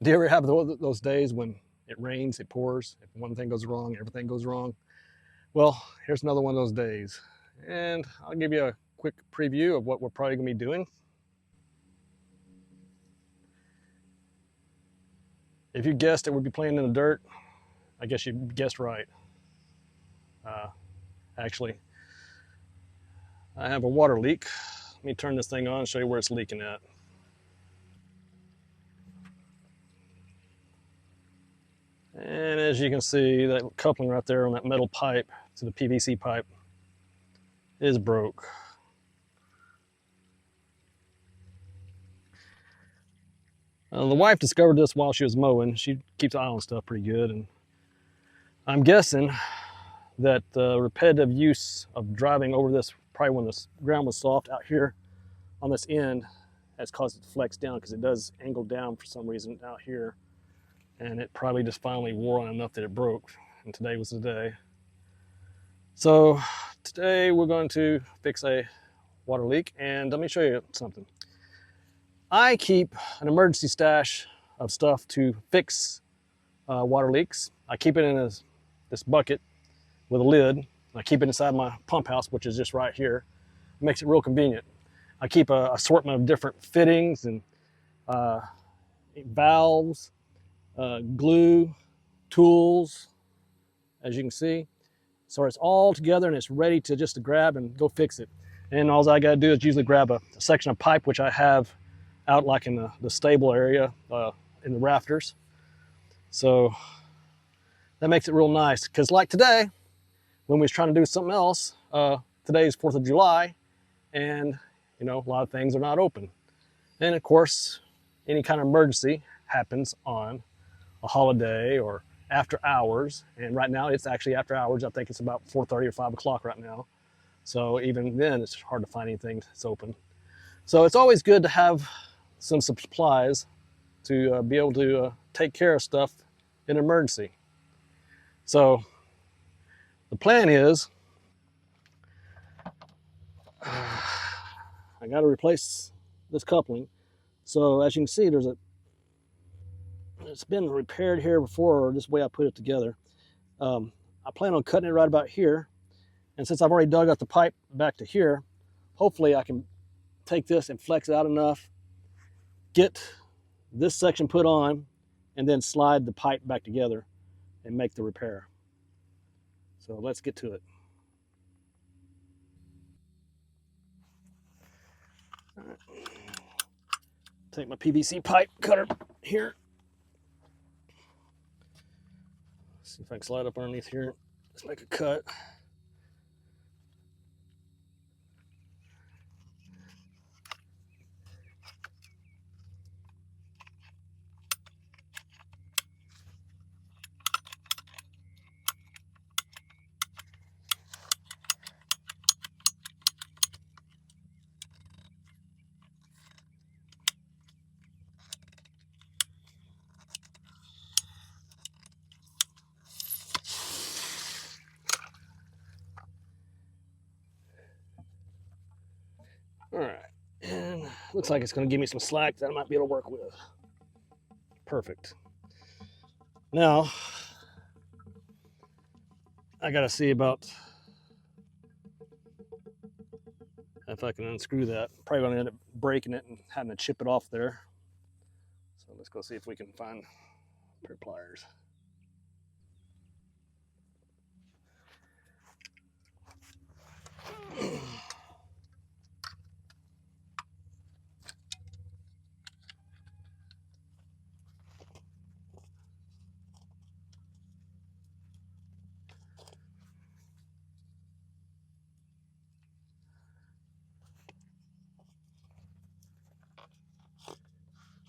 Do you ever have those days when it rains, it pours, if one thing goes wrong, everything goes wrong? Well, here's another one of those days. And I'll give you a quick preview of what we're probably gonna be doing. If you guessed it would be playing in the dirt, I guess you guessed right. Uh, Actually, I have a water leak. Let me turn this thing on and show you where it's leaking at. And as you can see, that coupling right there on that metal pipe to the PVC pipe is broke. The wife discovered this while she was mowing. She keeps an eye on stuff pretty good, and I'm guessing that repetitive use of driving over this, probably when the ground was soft out here on this end, has caused it to flex down, because it does angle down for some reason out here, and it probably just finally wore on enough that it broke, and today was the day. So today we're going to fix a water leak, and let me show you something. I keep an emergency stash of stuff to fix water leaks. I keep it in this bucket with a lid. I keep it inside my pump house, which is just right here. It makes it real convenient. I keep an assortment of different fittings and valves, glue, tools, as you can see. So it's all together and it's ready to just to grab and go fix it. And all I gotta do is usually grab a section of pipe, which I have out like in the stable area in the rafters. So that makes it real nice, because like today, when we was trying to do something else, today is 4th of July, and you know, a lot of things are not open. And of course, any kind of emergency happens on a holiday or after hours. And right now it's actually after hours. I think it's about 4:30 or 5 o'clock right now. So even then it's hard to find anything that's open. So it's always good to have some supplies to be able to take care of stuff in an emergency. So the plan is, I got to replace this coupling. So as you can see, it's been repaired here before, or this way I put it together. I plan on cutting it right about here. And since I've already dug out the pipe back to here, hopefully I can take this and flex it out enough, get this section put on, and then slide the pipe back together and make the repair. So let's get to it. All right. Take my PVC pipe cutter here. See if I can slide up underneath here. Let's make a cut. All right, and looks like it's going to give me some slack that I might be able to work with. Perfect. Now, I got to see about if I can unscrew that. Probably going to end up breaking it and having to chip it off there. So let's go see if we can find a pair of pliers.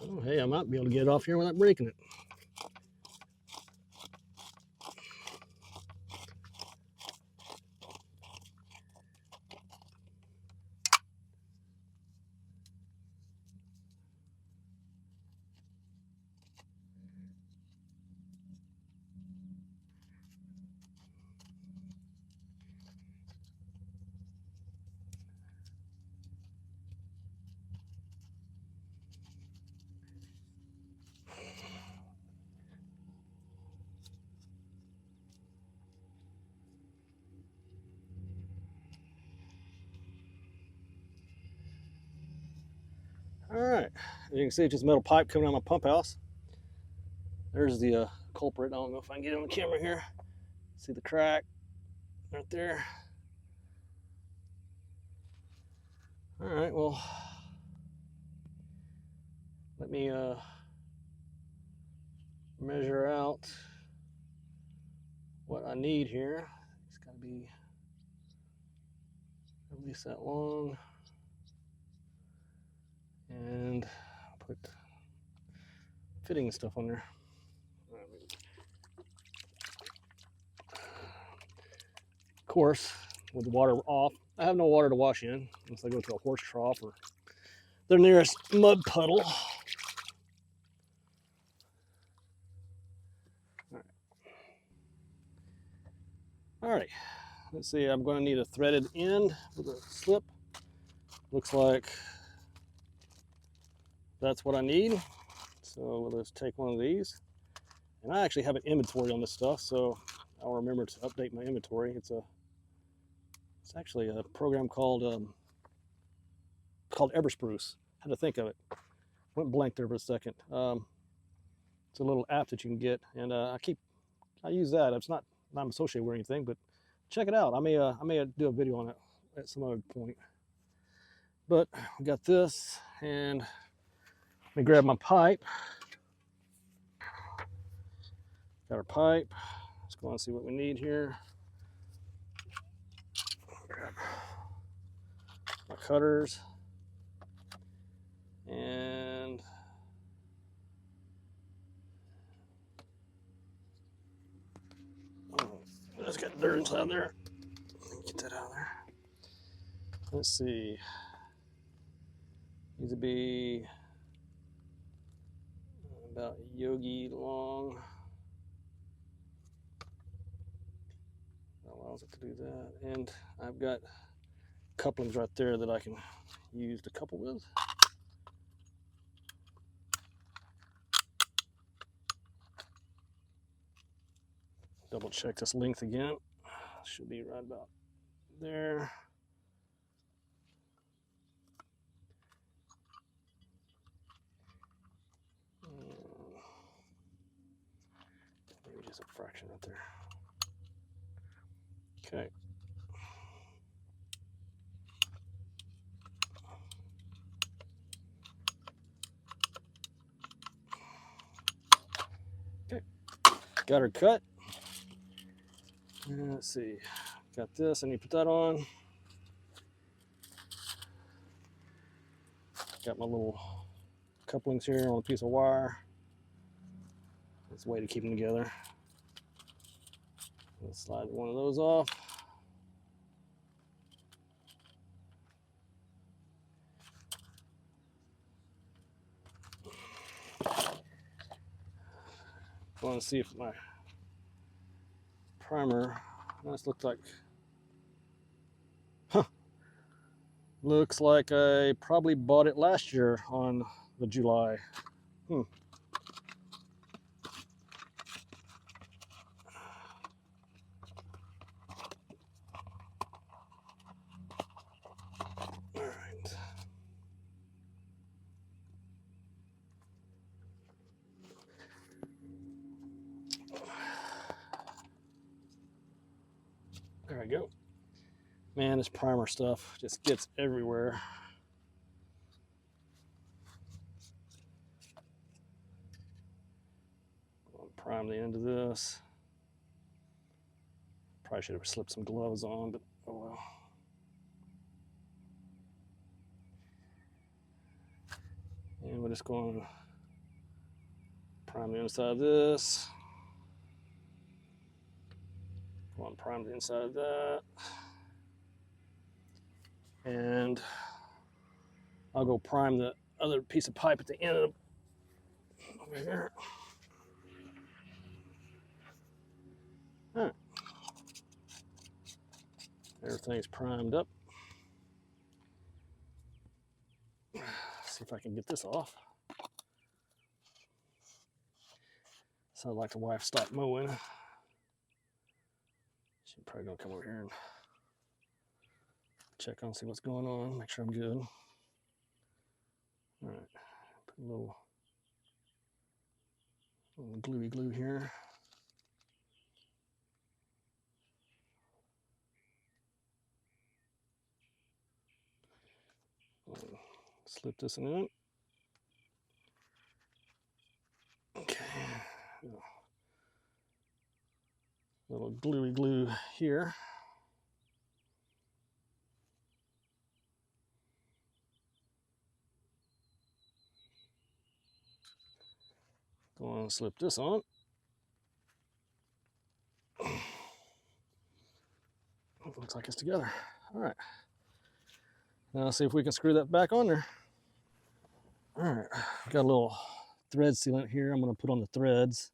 Oh, hey, I might be able to get it off here without breaking it. All right, as you can see, it's just a metal pipe coming out of my pump house. There's the culprit. I don't know if I can get it on the camera here. See the crack right there. All right, well, let me measure out what I need here. It's got to be at least that long. And I'll put fitting stuff on there. Of course, with the water off, I have no water to wash in unless I go to a horse trough or the nearest mud puddle. All right, let's see, I'm going to need a threaded end with a slip. Looks like that's what I need. So let's take one of these. And I actually have an inventory on this stuff, so I'll remember to update my inventory. It's actually a program called Everspruce. Had to think of it. Went blank there for a second. It's a little app that you can get, and I use that. It's not I'm associated with anything, but check it out. I may do a video on it at some other point. But we got this, and let me grab my pipe. Got our pipe. Let's go and see what we need here. Grab my cutters, and it's got dirt inside there. Get that out of there. Let's see. Needs to be about yogi long. That allows it to do that. And I've got couplings right there that I can use to couple with. Double check this length again. Should be right about there. Maybe just a fraction right there. Okay. Okay. Got her cut. And let's see. Got this. I need to put that on. Got my little couplings here on a piece of wire. That's a way to keep them together. Let's slide one of those off. I want to see if my primer, this looks like, looks like I probably bought it last year on the July. All right. There we go. Man, this primer stuff just gets everywhere. I'll prime the end of this. Probably should have slipped some gloves on, but oh well. And we're just going to prime the inside of this. Go and prime the inside of that. And I'll go prime the other piece of pipe at the end of over here. All right. Everything's primed up. See if I can get this off. Sounds like the wife stopped mowing. She's probably gonna come over here and check on, see what's going on, make sure I'm good. All right, put a little gluey glue here. Slip this in. Okay. Little gluey glue here. Go on and slip this on. Looks like it's together. All right. Now let's see if we can screw that back on there. All right. Got a little thread sealant here. I'm going to put on the threads.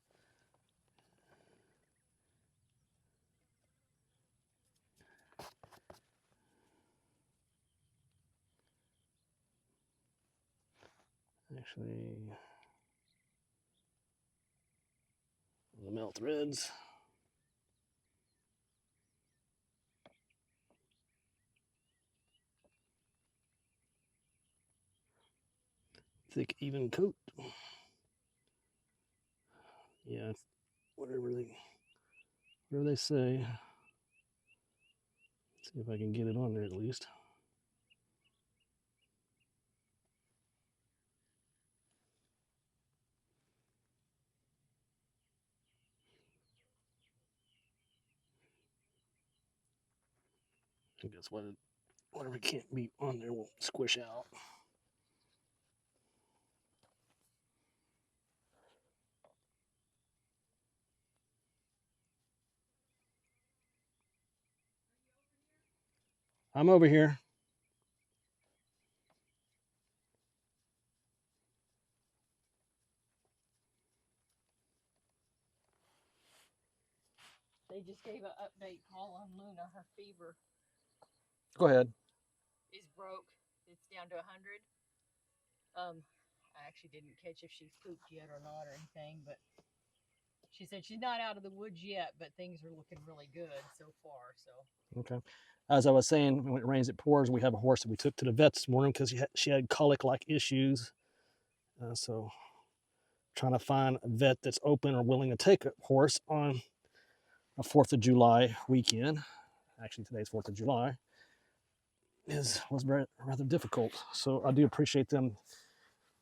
Actually, the metal threads. Thick, even coat. Yeah, whatever they say. See if I can get it on there at least. I guess whatever can't be on there will squish out. I'm over here. They just gave an update call on Luna. Her fever Go ahead. is broke. It's down to 100. I actually didn't catch if she pooped yet or not or anything, but she said she's not out of the woods yet, but things are looking really good so far. So Okay. As I was saying, when it rains, it pours. We have a horse that we took to the vet this morning because she had colic-like issues. So trying to find a vet that's open or willing to take a horse on a 4th of July weekend. Actually, today's 4th of July. Was rather difficult. So I do appreciate them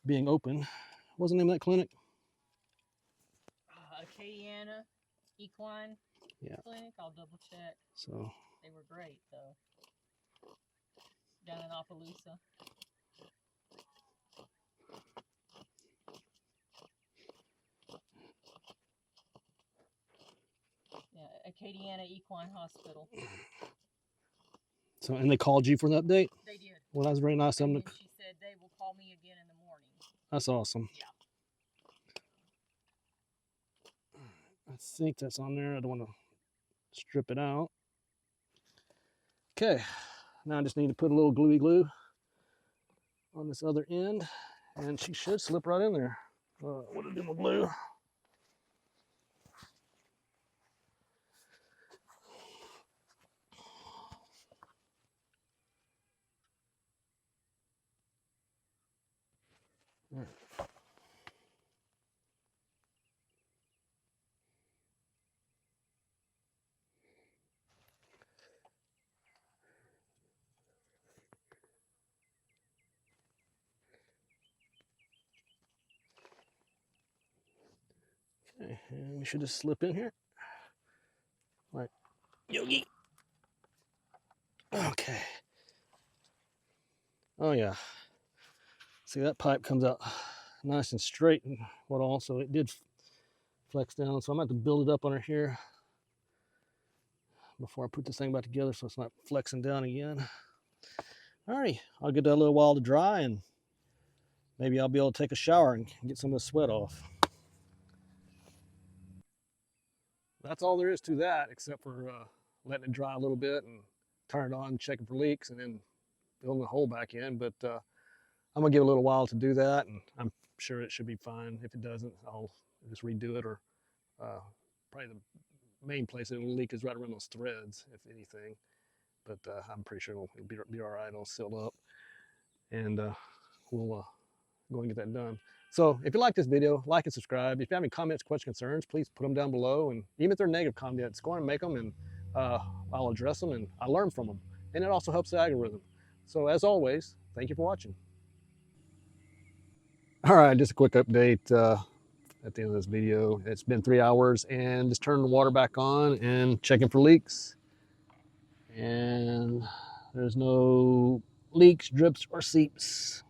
being open. What's the name of that clinic? Acadiana Equine Clinic. I'll double check. So they were great though. Down in Opelousas. Yeah, Acadiana Equine Hospital. So, and they called you for an update? They did. Well, that's very nice of them. She said they will call me again in the morning. That's awesome. Yeah. I think that's on there. I don't want to strip it out. Okay, now I just need to put a little gluey glue on this other end, and she should slip right in there. What did I do with glue? All right. Okay, and we should just slip in here. Like Yogi. Okay. Oh yeah. See, that pipe comes out nice and straight and what all, so it did flex down. So I'm going to have to build it up under here before I put this thing back together so it's not flexing down again. Alrighty, I'll get that a little while to dry and maybe I'll be able to take a shower and get some of the sweat off. That's all there is to that, except for letting it dry a little bit and turn it on, checking for leaks, and then building the hole back in. But I'm gonna give it a little while to do that, and I'm sure it should be fine. If it doesn't, I'll just redo it, or probably the main place it'll leak is right around those threads, if anything. But I'm pretty sure it'll be all right. It'll seal up, and we'll go and get that done. So if you like this video, like and subscribe. If you have any comments, questions, concerns, please put them down below. And even if they're negative comments, go and make them, and I'll address them and I learn from them. And it also helps the algorithm. So as always, thank you for watching. All right, just a quick update at the end of this video. It's been 3 hours, and just turning the water back on and checking for leaks. And there's no leaks, drips, or seeps.